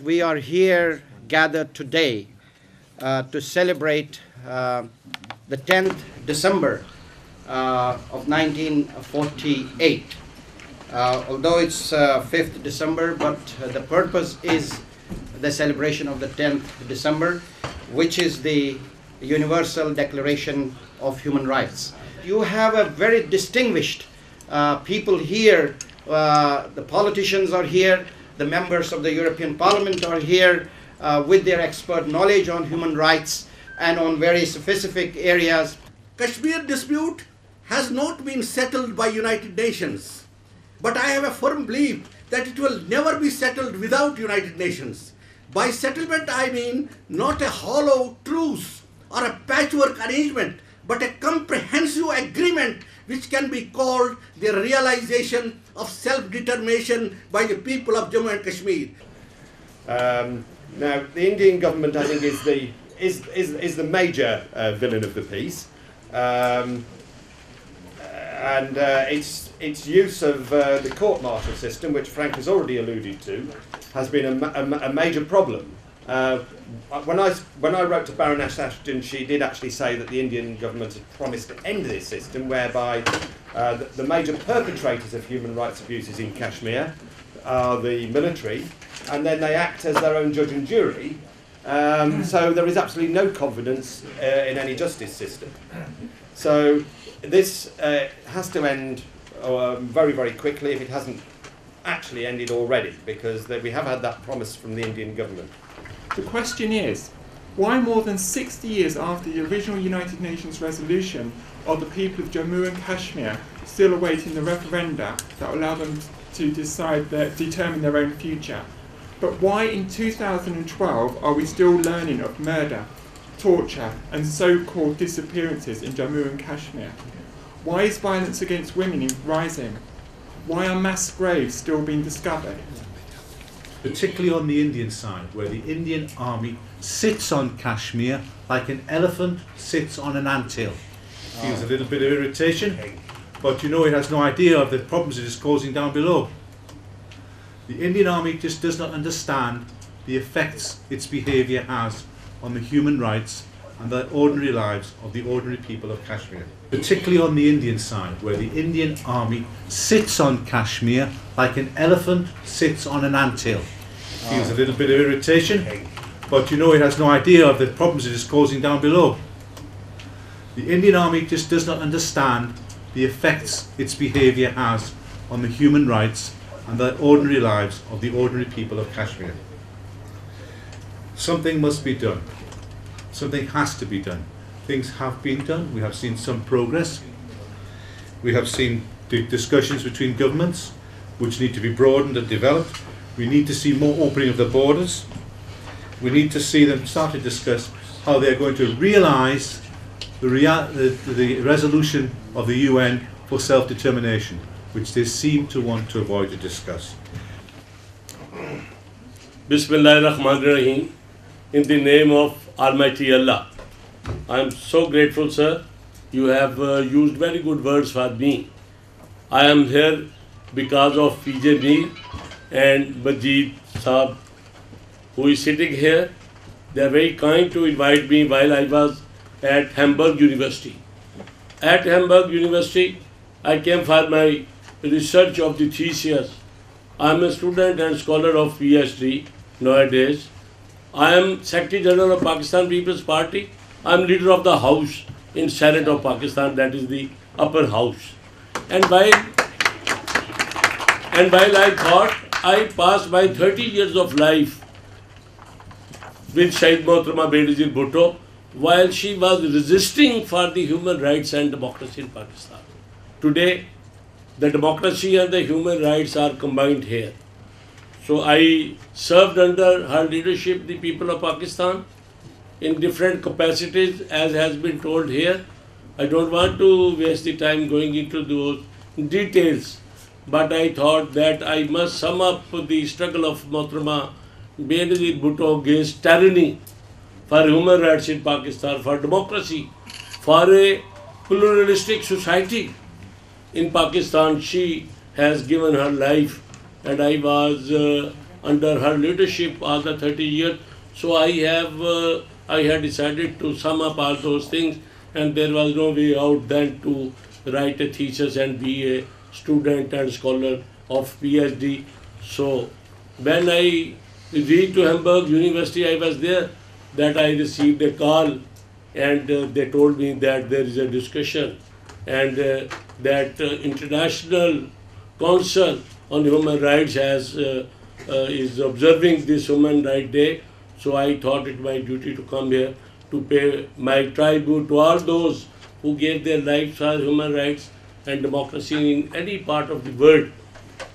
We are here gathered today to celebrate the 10th December of 1948. Although it's 5th December, but the purpose is the celebration of the 10th December, which is the Universal Declaration of Human Rights. You have a very distinguished people here. The politicians are here. The members of the European Parliament are here with their expert knowledge on human rights and on very specific areas. Kashmir dispute has not been settled by United Nations, but I have a firm belief that it will never be settled without United Nations. By settlement I mean not a hollow truce or a patchwork arrangement, but a comprehensive agreement which can be called the realization of self-determination by the people of Jammu and Kashmir. Now, the Indian government, I think, is the major villain of the peace, and its use of the court-martial system, which Frank has already alluded to, has been a major problem. When I wrote to Baroness Ashton, she did actually say that the Indian government had promised to end this system, whereby the major perpetrators of human rights abuses in Kashmir are the military, and then they act as their own judge and jury. So there is absolutely no confidence in any justice system. So this has to end very, very quickly if it hasn't actually ended already, because we have had that promise from the Indian government. The question is, why more than 60 years after the original United Nations resolution are the people of Jammu and Kashmir still awaiting the referenda that allow them to determine their own future? But why in 2012 are we still learning of murder, torture and so-called disappearances in Jammu and Kashmir? Why is violence against women rising? Why are mass graves still being discovered? Particularly on the Indian side, where the Indian army sits on Kashmir like an elephant sits on an anthill. Feels a little bit of irritation, but you know it has no idea of the problems it is causing down below. The Indian army just does not understand the effects its behaviour has on the human rights and the ordinary lives of the ordinary people of Kashmir. Particularly on the Indian side, where the Indian army sits on Kashmir like an elephant sits on an anthill. Feels a little bit of irritation, but you know it has no idea of the problems it is causing down below. The Indian army just does not understand the effects its behaviour has on the human rights and the ordinary lives of the ordinary people of Kashmir. Something must be done. Something has to be done. Things have been done. We have seen some progress. We have seen the discussions between governments which need to be broadened and developed. We need to see more opening of the borders. We need to see them start to discuss how they are going to realise the resolution of the UN for self-determination, which they seem to want to avoid to discuss. Bismillahirrahmanirrahim. In the name of Almighty Allah. I am so grateful, sir. You have used very good words for me. I am here because of PJ Mir and Majid Saab, who is sitting here. They are very kind to invite me while I was at Hamburg University. At Hamburg University, I came for my research of the thesis. I am a student and scholar of PhD nowadays. I am Secretary General of Pakistan People's Party. I am leader of the House in Senate of Pakistan, that is the upper house. And while I thought I passed my 30 years of life with Shahid Mohtarama Benazir Bhutto while she was resisting for the human rights and democracy in Pakistan. Today, the democracy and the human rights are combined here. So I served under her leadership the people of Pakistan in different capacities, as has been told here. I don't want to waste the time going into those details, but I thought that I must sum up the struggle of Mohtarama Benazir Bhutto against tyranny, for human rights in Pakistan, for democracy, for a pluralistic society in Pakistan. She has given her life, and I was under her leadership all the 30 years. So I had decided to sum up all those things, and there was no way out than to write a thesis and be a student and scholar of PhD. So when I reached to Hamburg University, I was there, that I received a call, and they told me that there is a discussion, and that International Council on Human Rights is observing this Human Rights Day. So I thought it my duty to come here to pay my tribute to all those who gave their lives for human rights and democracy in any part of the world,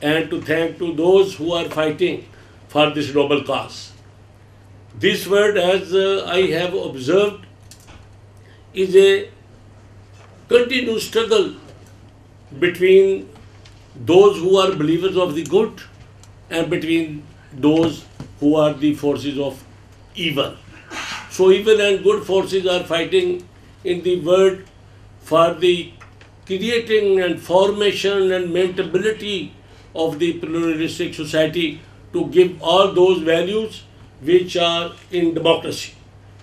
and to thank to those who are fighting for this noble cause. This word, as I have observed, is a continuous struggle between those who are believers of the good and between those who are the forces of evil. So evil and good forces are fighting in the world for the creating and formation and maintainability of the pluralistic society, to give all those values which are in democracy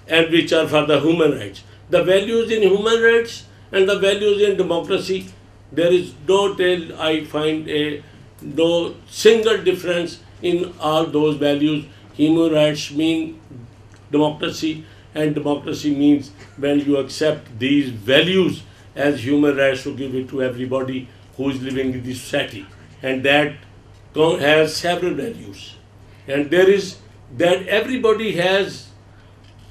and which are for the human rights. The values in human rights and the values in democracy, there is no tell, I find no single difference in all those values. Human rights mean democracy, and democracy means when you accept these values as human rights, to give it to everybody who is living in this society. And that has several values. And there is that everybody has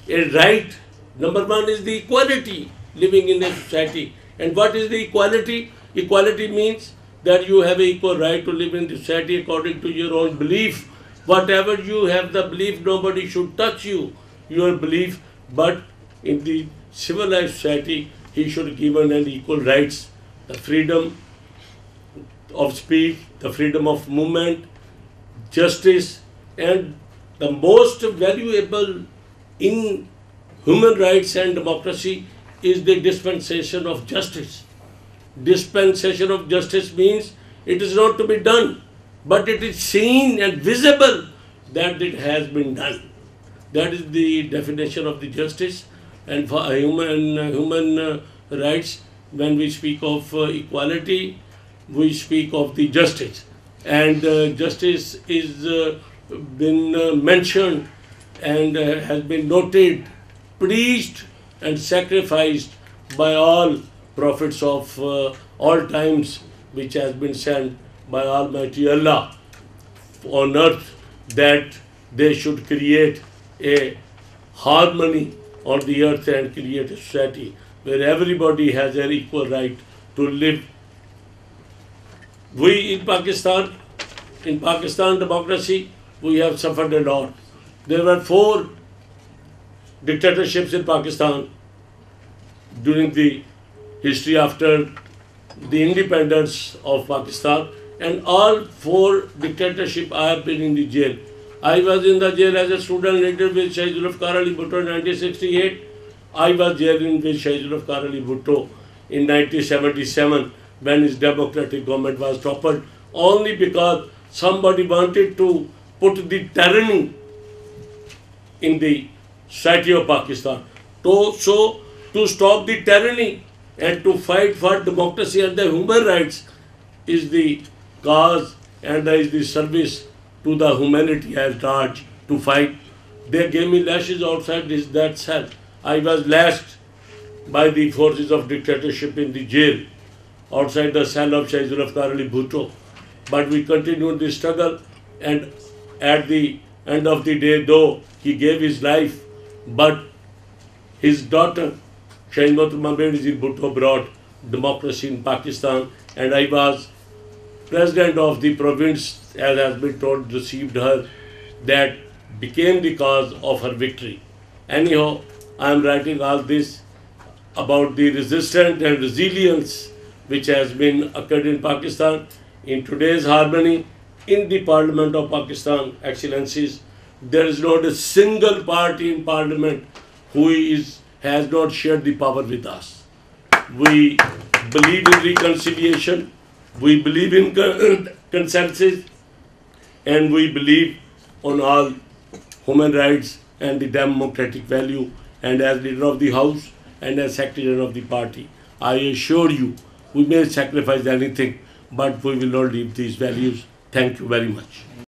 a right. Number one is the equality, living in a society. And what is the equality? Equality means that you have an equal right to live in the society according to your own belief. Whatever you have the belief, nobody should touch you, your belief. But in the civilized society, he should be given an equal rights, the freedom of speech, the freedom of movement, justice, and the most valuable in human rights and democracy is the dispensation of justice. Dispensation of justice means it is not to be done, but it is seen and visible that it has been done. That is the definition of the justice. And for human rights, when we speak of equality, we speak of the justice. And justice is been mentioned and has been noted, preached and sacrificed by all prophets of all times, which has been sent by Almighty Allah on earth, that they should create a harmony on the earth and create a society where everybody has an equal right to live. We in Pakistan democracy, we have suffered a lot. There were 4 dictatorships in Pakistan during the history after the independence of Pakistan, and all 4 dictatorships I have been in the jail. I was in the jail as a student leader with Shaheed Zulfikar Ali Bhutto in 1968. I was jailed with Shaheed Zulfikar Ali Bhutto in 1977 when his democratic government was toppled, only because somebody wanted to put the tyranny in the society of Pakistan. To stop the tyranny and to fight for democracy and the human rights is the cause and is the service to the humanity as large to fight. They gave me lashes outside that cell. I was lashed by the forces of dictatorship in the jail outside the cell of Shaheed Zulfikar Ali Bhutto. But we continued the struggle, and at the end of the day, though he gave his life, but his daughter Shaheed Mohtama Benazir Bhutto brought democracy in Pakistan, and I was president of the province, as has been told, received her, that became the cause of her victory. Anyhow, I am writing all this about the resistance and resilience which has been occurred in Pakistan. In today's harmony, in the Parliament of Pakistan, Excellencies, there is not a single party in Parliament who has not shared the power with us. We believe in reconciliation, we believe in consensus, and we believe on all human rights and the democratic value, and as leader of the house and as secretary of the party, I assure you, we may sacrifice anything, but we will not leave these values. Thank you very much.